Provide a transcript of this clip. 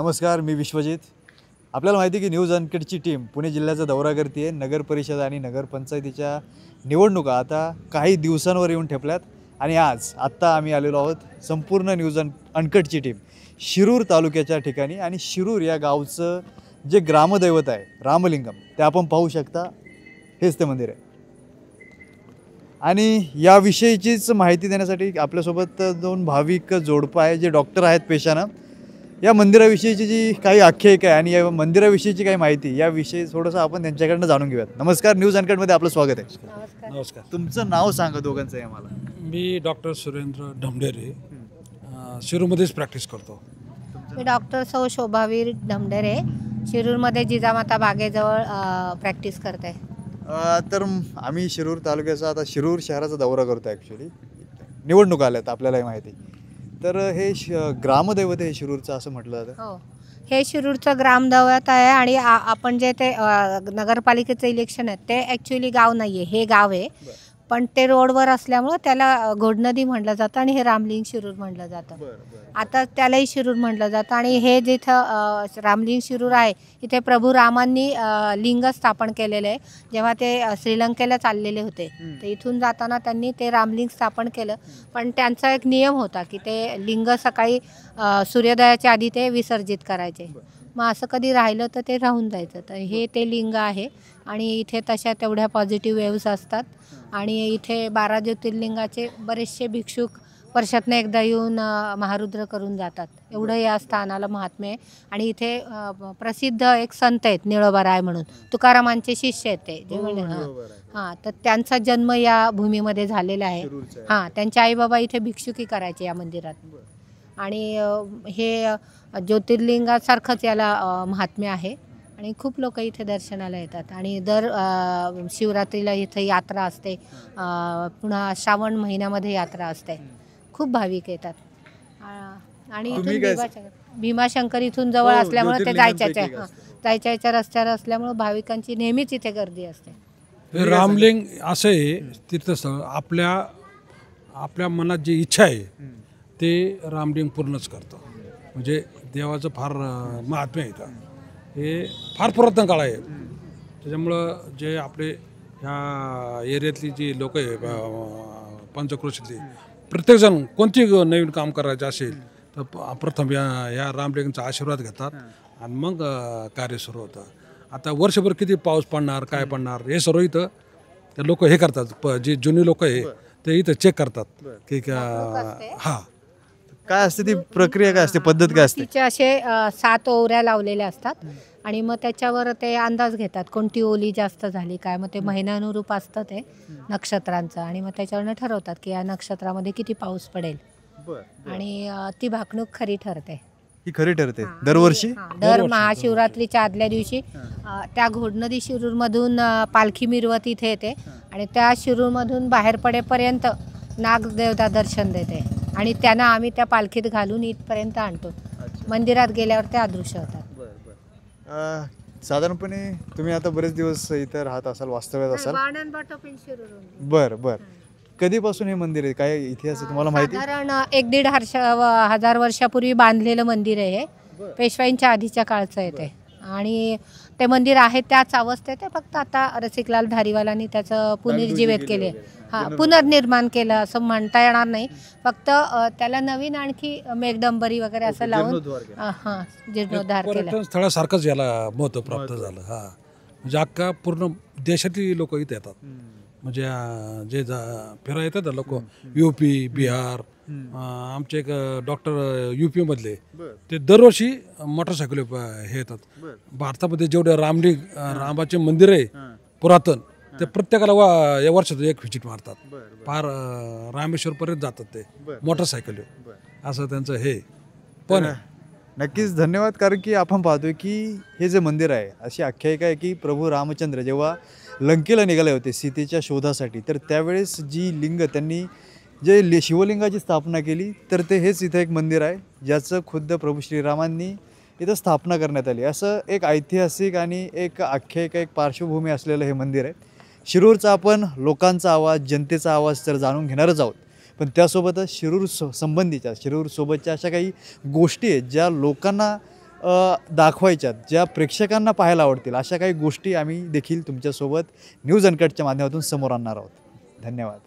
नमस्कार, मी विश्वजित. आपल्याला माहिती आहे की न्यूज अनकटची टीम पुणे जिल्ह्याचा दौरा करते आहे. नगर परिषद आणि नगरपंचायतीच्या निवडणुका आता काही दिवसांवर येऊन ठेपल्यात आणि आत्ता आम्ही आलेलो आहोत संपूर्ण न्यूज अनकटची टीम शिरूर तालुक्याच्या ठिकाणी. आणि शिरूर या गावचं जे ग्रामदैवत आहे रामलिंगम ते आपण पाहू शकता. हेच ते मंदिर आहे आणि याविषयीचीच माहिती देण्यासाठी आपल्यासोबत दोन भाविक जोडपं आहे जे डॉक्टर आहेत पेशानं. या मंदिराविषयीची जी काही आख्यायिका आहे आणि या मंदिराविषयीची काही माहिती याविषयी थोडंसं आपण त्यांच्याकडनं जाणून घेऊयात. नमस्कार, न्यूज अनकटमध्ये आपलं स्वागत आहे. नमस्कार. तुमचं नाव सांगा दोघांचं आहे आम्हाला. मी डॉक्टर सुरेंद्र ढमढेरे, शिरूरमध्येच प्रॅक्टिस करतो. मी डॉक्टर सौ शोभावीर ढमढेरे, शिरूरमध्ये जिजामाता बागेजवळ प्रॅक्टिस करते. तर आम्ही शिरूर तालुक्याचा आता शिरूर शहराचा दौरा करतो. ॲक्च्युली निवडणुका आल्यात आपल्यालाही माहिती. तर हे ग्रामदैवत आहे शिरूरचं असं म्हटलं जातं. हो, हे शिरूरचं ग्रामदैवत आहे आणि आपण जे ते नगरपालिकेचं इलेक्शन आहे ते ॲक्च्युली गाव नाही आहे, हे गाव आहे. पण ते रोडवर असल्यामुळं त्याला घोडनदी म्हटलं जातं आणि हे रामलिंग शिरूर म्हटलं जातं. आता त्यालाही शिरूर म्हटलं जातं. आणि हे जिथं रामलिंग शिरूर आहे इथे प्रभू रामांनी लिंग स्थापन केलेलं आहे. जेव्हा ते श्रीलंकेला चाललेले होते तर इथून जाताना त्यांनी ते रामलिंग स्थापन केलं. पण त्यांचा एक नियम होता की ते लिंग सकाळी सूर्योदयाच्या आधी ते विसर्जित करायचे. मग असं कधी राहिलं तर ते राहून जायचं. तर हे ते लिंग आहे आणि इथे तशा तेवढ्या पॉझिटिव्ह वेव्स असतात. आणि इथे 12 ज्योतिर्लिंगाचे बरेचसे भिक्षुक वर्षातनं एकदा येऊन महारुद्र करून जातात. एवढं या स्थानाला महात्म्य आहे. आणि इथे प्रसिद्ध एक संत आहेत निळोबाराय म्हणून, तुकारामांचे शिष्य आहेत ते जे म्हणजे हां, तर त्यांचा जन्म या भूमीमध्ये झालेला आहे. हां, त्यांचे आईबाबा इथे भिक्षुकी करायचे या मंदिरात. आणि हे ज्योतिर्लिंगासारखंच याला महात्म्य आहे आणि खूप लोक इथे दर्शनाला येतात. आणि दर शिवरात्रीला इथे यात्रा असते, पुन्हा श्रावण महिन्यामध्ये यात्रा असते. खूप भाविक येतात. आणि इथून भीमाशंकर इथून जवळ असल्यामुळे ते जायच्या रस्त्यावर असल्यामुळे भाविकांची नेहमीच इथे गर्दी असते. रामलिंग असं आहे तीर्थस्थळ, आपल्या मनात जी इच्छा आहे ते रामलिंग पूर्णच करतो. म्हणजे देवाचं फार महात्म्य आहे इथं. हे फार पुरातन काळ आहे. त्याच्यामुळं जे आपले ह्या एरियातली जी लोक आहे पंचक्रोशीतली, प्रत्येकजण कोणती नवीन काम करायचं असेल तर प्रथम या रामलिंगचा आशीर्वाद घेतात आणि मग कार्य सुरू होतं. आता वर्षभर किती पाऊस पडणार काय पडणार हे सर्व इथं ते लोक हे करतात. जे जुनी लोक आहे ते इथं चेक करतात की हां काय असते ती प्रक्रिया, काय असते पद्धत, काय असते. तिचे असे 7 ओवऱ्या लावलेल्या असतात आणि मग त्याच्यावर ते अंदाज घेतात कोणती ओली जास्त झाली काय. मग ते महिन्यानुरूप असतं ते नक्षत्रांचं आणि मग त्याच्यावरनं ठरवतात की या नक्षत्रामध्ये किती पाऊस पडेल. आणि ती भाकणूक खरी ठरते. ही खरी ठरते दरवर्षी. दर महाशिवरात्रीच्या आदल्या दिवशी त्या घोडनदी शिरूरमधून पालखी मिरवत इथे येते आणि त्या शिरूरमधून बाहेर पडेपर्यंत नागदेवता दर्शन देते आणि त्यांना आम्ही त्या पालखीत घालून इथपर्यंत आणतो. मंदिरात गेल्यावर ते अदृश्य होतात. साधारणपणे तुम्ही आता बरेच दिवस इथं राहत असाल, वास्तव्यात असाल. बरं कधीपासून हे मंदिर आहे, काय इतिहास आहे तुम्हाला माहिती? साधारण 1-1.5 हजार वर्षापूर्वी बांधलेलं मंदिर आहे हे. पेशवाईंच्या आधीच्या काळचं आहे ते. आणि ते मंदिर आहे त्याच अवस्थेत आहे, फक्त आता रसिकलाल धारीवालांनी त्याचं पुनर्जीवित केले. पुनर्निर्माण केलं असं म्हणता येणार नाही. फक्त त्याला नवीन आणखी मेघडंबरी वगैरे असं लावून जीर्णोद्धार केला. पर्यटन स्थळासारखंच याला महत्त्व प्राप्त झालं. म्हणजे अख्खा पूर्ण देशातली लोक इथे येतात. म्हणजे जे फिरा येतात लोक UP बिहार. आमचे एक डॉक्टर UP मधले ते दरवर्षी मोटरसायकल हे येतात. भारतामध्ये जेवढे रामाचे मंदिर आहे पुरातन ते प्रत्येकाला या वर्षात एक व्हिजिट मारतात. फार रामेश्वरपर्यंत जातात ते मोटरसायकल. असं त्यांचं हे पण नक्कीच धन्यवाद. कारण की आपण पाहतोय की हे जे मंदिर आहे अशी आख्यायिका आहे की प्रभू रामचंद्र जेव्हा लंकेला निघाले होते सीतेच्या शोधासाठी तर त्यावेळेस जी लिंग त्यांनी जे शिवलिंगाची स्थापना केली तर ते हेच इथं एक मंदिर आहे ज्याचं खुद्द प्रभू श्रीरामांनी इथं स्थापना करण्यात आली. असं एक ऐतिहासिक आणि एक आख्यायिका, एक पार्श्वभूमी असलेलं हे मंदिर आहे. शिरूरचा आपण लोकांचा आवाज, जनतेचा आवाज तर जाणून घेणारच आहोत, पण त्यासोबतच शिरूर संबंधीच्या, शिरूरसोबतच्या अशा काही गोष्टी आहेत ज्या लोकांना दाखवायच्यात, ज्या प्रेक्षकांना पाहायला आवडतील अशा काही गोष्टी आम्ही देखील तुमच्यासोबत न्यूज अनकटच्या माध्यमातून समोर आणणार आहोत. धन्यवाद.